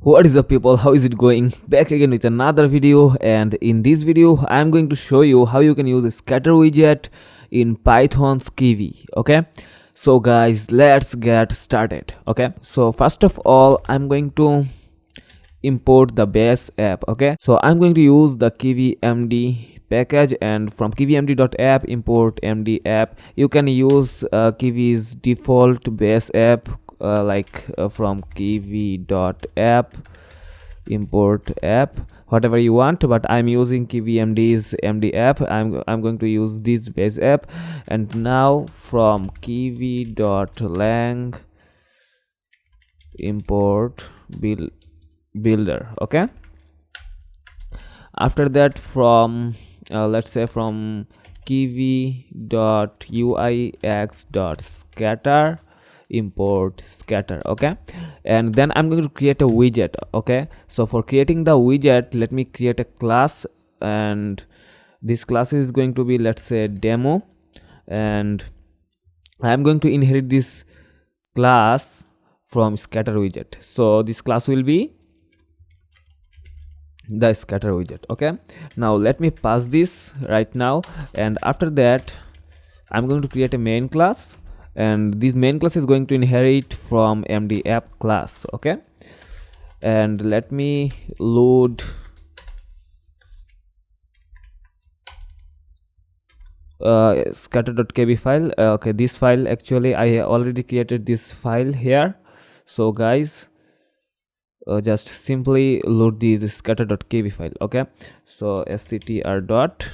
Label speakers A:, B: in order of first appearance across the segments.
A: What is up people, how is it going? Back again with another video, and in this video I am going to show you how you can use a scatter widget in Python's Kivy. Okay, so guys, let's get started. Okay, so first of all I'm going to import the base app. Okay, so I'm going to use the kivymd package, and from kivymd.app import md app. You can use Kivy's default base app from kivy.app import app, whatever you want, but I'm using kivymd's md app. I'm going to use this base app. And now from kivy.lang import builder. Okay, after that from let's say from kivy.uix.scatter import scatter. Okay, and then I'm going to create a widget. Okay, so for creating the widget, let me create a class, and this class is going to be, let's say, demo, and I'm going to inherit this class from scatter widget. So this class will be the scatter widget. Okay, now let me pass this right now, and after that I'm going to create a main class, and this main class is going to inherit from md app class. Okay, and let me load scatter.kb file. Okay, this file, actually I already created this file here. So guys, just simply load this scatter.kb file. Okay, so sctr.kb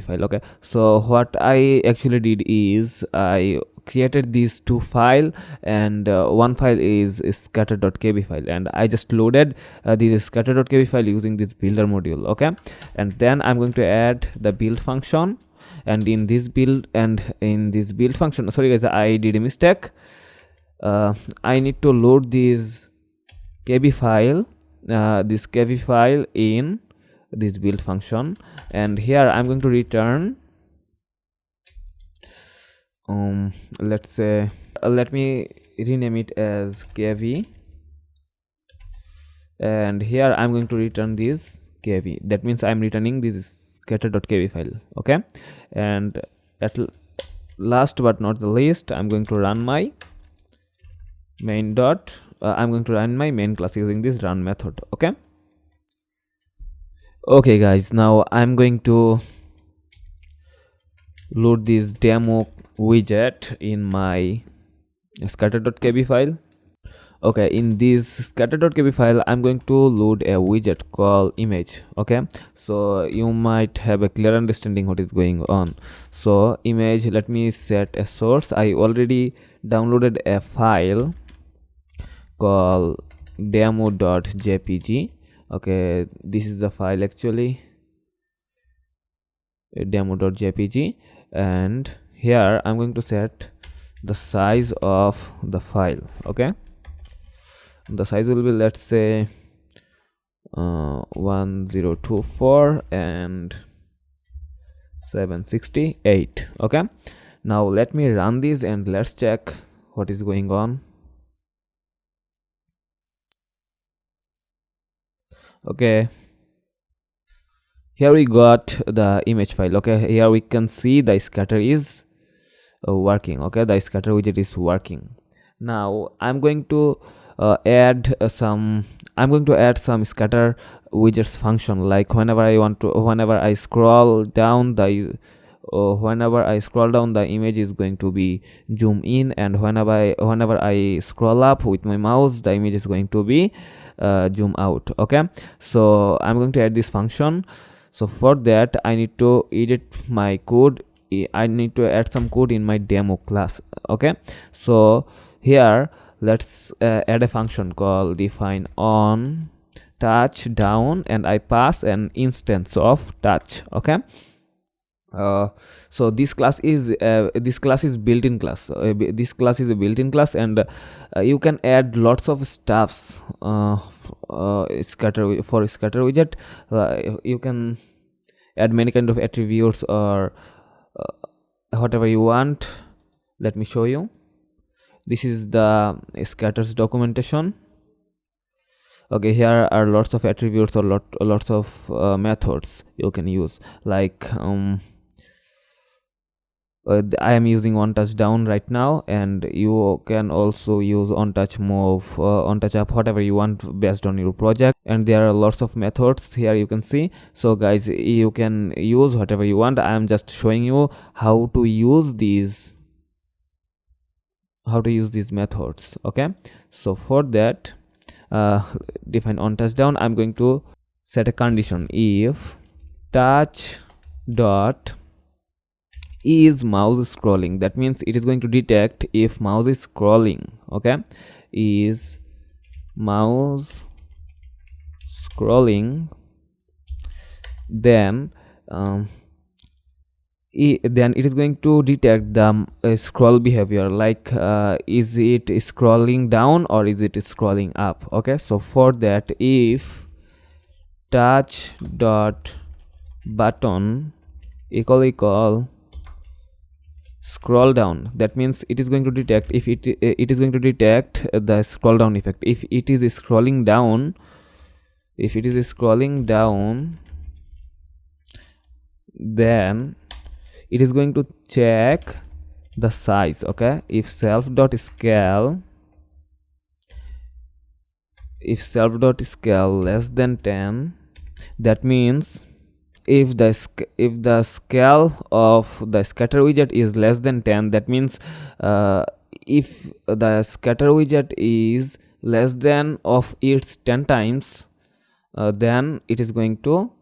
A: file. Okay, so what I actually did is I created these two file, and one file is scatter.kb file, and I just loaded this scatter.kb file using this builder module. Okay, and then I'm going to add the build function, and in this build function, sorry guys, I did a mistake. I need to load this kb file in this build function, and here I'm going to return let's say let me rename it as kv, and here I'm going to return this kv. That means I'm returning this scatter.kb file. Okay, and at last but not the least, I'm going to run my main I'm going to run my main class using this run method. Okay guys, now I'm going to load this demo widget in my scatter.kb file. Okay, in this scatter.kb file I'm going to load a widget called image. Okay, so you might have a clear understanding what is going on. So image, let me set a source. I already downloaded a file called demo.jpg. okay, this is the file actually, demo.jpg, and here I'm going to set the size of the file. Okay, the size will be, let's say, 1024 and 768. Okay, now let me run this and let's check what is going on. Okay, here we got the image file. Okay, here we can see the scatter is working. Okay, the scatter widget is working. Now I'm going to add some scatter widgets function, like whenever I scroll down the image is going to be zoom in, and whenever I scroll up with my mouse, the image is going to be zoom out. Okay, so I'm going to add this function. So for that I need to edit my code. I need to add some code in my demo class. Okay, so here let's add a function called define on touch down, and I pass an instance of touch. Okay, so this class is built-in class. This class is a built-in class, and you can add lots of stuffs scatter widget. You can add many kind of attributes or whatever you want. Let me show you. This is the scatters documentation. Okay, here are lots of attributes or lots of methods you can use, like I am using on touch down right now, and you can also use on touch move, on touch up, whatever you want based on your project. And there are lots of methods here you can see. So guys, you can use whatever you want. I am just showing you how to use these methods. Okay, so for that, define on touch down, I'm going to set a condition: if touch dot is mouse scrolling, that means it is going to detect if mouse is scrolling. Okay, is mouse scrolling, then then it is going to detect the scroll behavior, like is it scrolling down or is it scrolling up. Okay, so for that, if touch dot button equal scroll down, that means it is going to detect if it is going to detect the scroll down effect. If it is scrolling down, then it is going to check the size. Okay, if self dot scale less than 10, that means if the scale of the scatter widget is less than 10, that means if the scatter widget is less than of its 10 times, then it is going to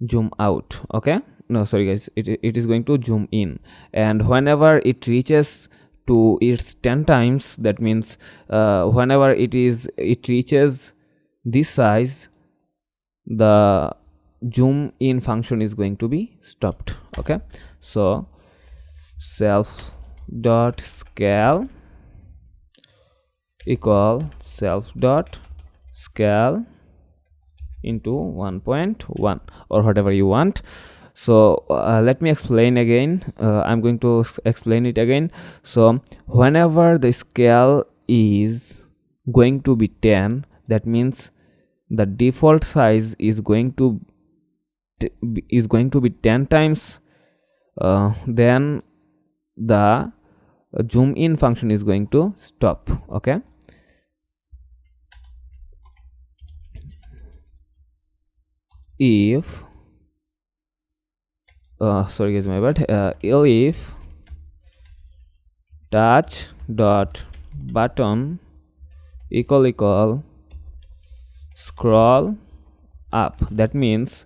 A: zoom out. Okay, no, sorry guys, it is going to zoom in. And whenever it reaches to its 10 times, that means whenever it reaches this size, the zoom in function is going to be stopped. Okay, so self dot scale equal self dot scale into 1.1 or whatever you want. So let me explain again. I'm going to explain it again. So whenever the scale is going to be 10, that means the default size is going to be 10 times, then the zoom in function is going to stop. Okay, if sorry guys, my bad. If touch dot button equal scroll up, that means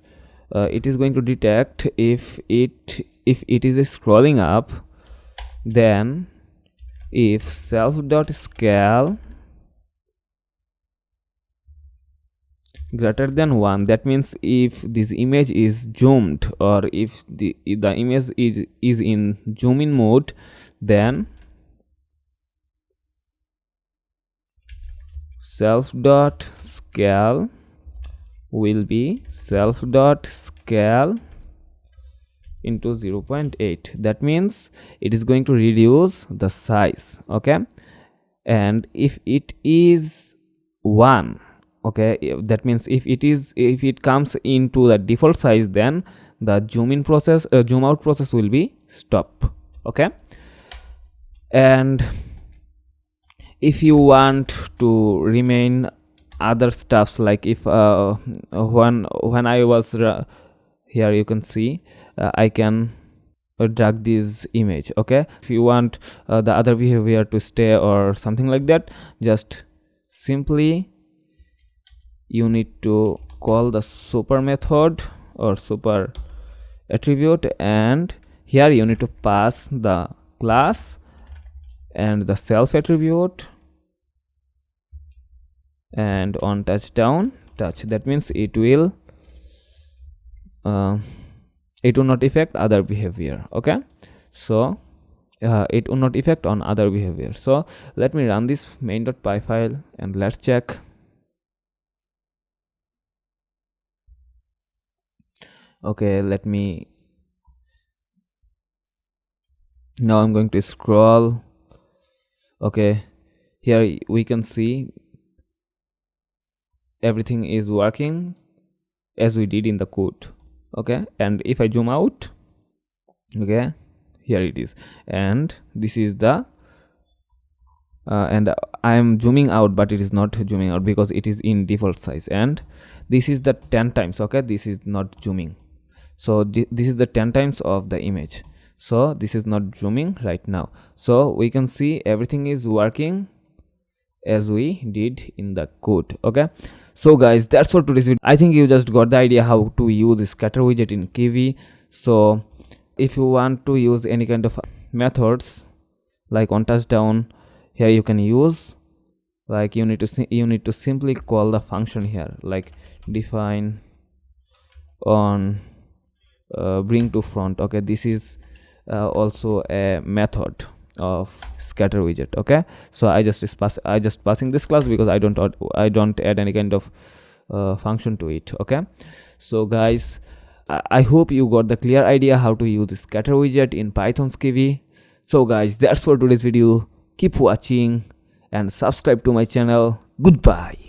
A: it is going to detect if it is scrolling up. Then if self dot scale greater than 1, that means if this image is zoomed or if the image is in zoom in mode, then self dot scale will be self dot scale into 0.8. that means it is going to reduce the size. Okay, and if it is 1, okay, that means if it comes into the default size, then the zoom in process, zoom out process will be stop. Okay, and if you want to remain other stuffs, like if when I was here, you can see I can drag this image. Okay, if you want the other behavior to stay or something like that, just simply you need to call the super method or super attribute, and here you need to pass the class and the self attribute and on touch down touch. That means it will not affect other behavior. Okay, so it will not affect on other behavior. So let me run this main.py file and let's check. Okay, let me, now I'm going to scroll. Okay, here we can see everything is working as we did in the code. Okay, and if I zoom out, okay, here it is, and this is the and I am zooming out, but it is not zooming out because it is in default size, and this is the 10 times. Okay, this is not zooming, so this is the 10 times of the image, so this is not zooming right now. So we can see everything is working as we did in the code. Okay, so guys, that's for today's video. I think you just got the idea how to use scatter widget in Kivy. So if you want to use any kind of methods like on touchdown, here you can use, like you need to simply call the function here, like define on bring to front. Okay, this is also a method of scatter widget. Okay, so I just passing this class because I don't add any kind of function to it. Okay, so guys, I hope you got the clear idea how to use scatter widget in Python's Kivy. So guys, that's for today's video. Keep watching and subscribe to my channel. Goodbye.